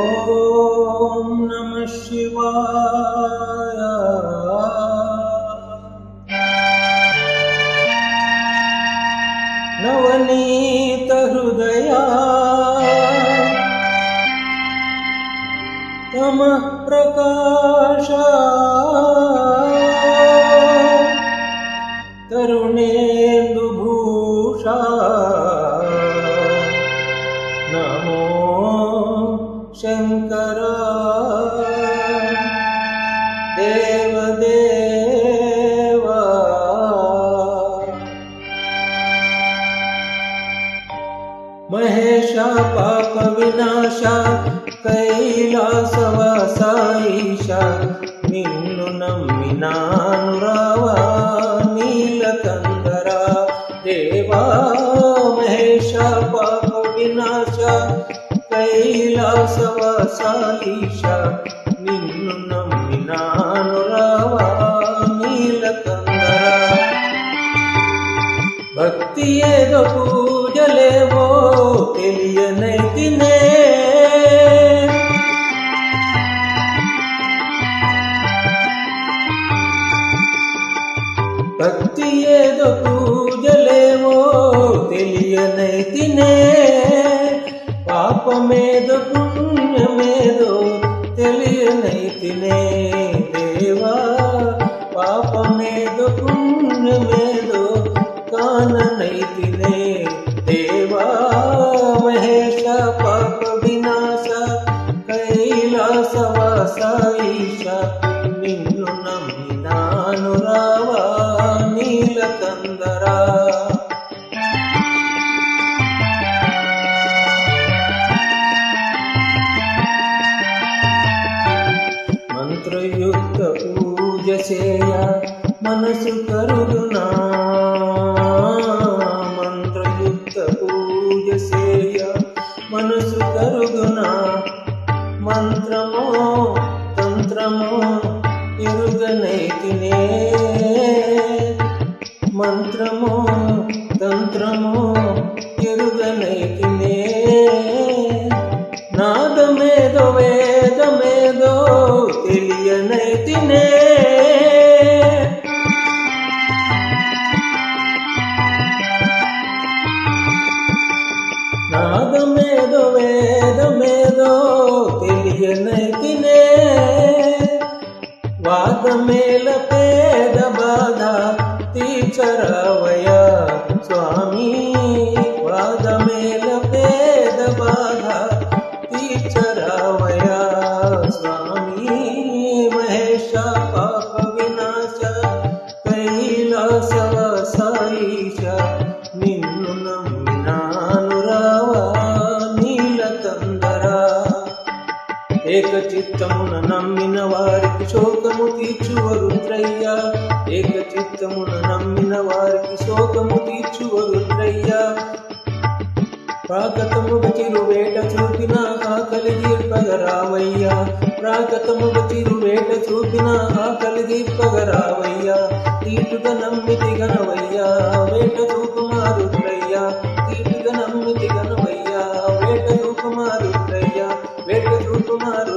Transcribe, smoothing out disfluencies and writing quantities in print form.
ఓం నమః శివాయ. నవనీత హృదయా తమః ప్రకాశ తరుణేందు భూషా నమో శంకర దేవదేవ. మహేశ పాప వినాశ కైలాసవాస ఈశ నిన్ను నమ్మినాను రావా నీలకందర దేవా. మహేశ పాప వినాశ కైలాసవాస ఈశ నిన్ను నమ్మినాను రావా నీలకందర. భక్తి ఏదో పూజలేవో తెలియనైతినే, భక్తి ఏదో పూజలేవో తెలియనైతినే, పాపమేదో పుణ్యమేదో తెలియనైతినే దేవా. పాపమేదో పుణ్యమేదో కాననైతినే దేవా. మహేశ పాప వినాశ కైలాసవాస ఈశ నిన్ను నమ్మినాను రావా నీలకందర. మంత్రయుక్త పూజ చేయ మనసు కరుగునా, మంత్రయుక్త పూజ చేయ మనసు కరుగునా. మంత్రమో తంత్రమో ఎరుగనైతినే, మంత్రమో తంత్రమో ఎరుగనైతినే. నాదమేదో వేదమేదో తెలియనైతినే, నాదమేదో వేదమేదో తెలియనైతినే. వాదమేల పేద బాధ తీర్చరావయ్యా స్వామి, వాదమేల పేద బాధ తీర్చరావయ్యా స్వామి. మహేశ పాప వినాశ కైలాసవాస ఈశ నిన్ను నమ్మినాను రావా నీలకందర. ఏకచిత్తమున నమ్మిన వారికి శోకము తీర్చువ రుద్రయ్య, ఏకచిత్తమున నమ్మిన వారికి శోకము తీర్చువ రుద్రయ్య. ప్రాకతముగ చిరువేట చూపిన ఆకలి దీర్పగరావయ్యా, ప్రాకతముగ చిరువేట చూపిన ఆకలి దీర్పగరావయ్యా. తీటుగా నమ్మితి గనవయ్యా వేట చూపుమారుద్రయ్యా, తీటుగా నమ్మితి గనవయ్యా వేట చూపుమారుద్రయ్యా, వేట చూపుమారు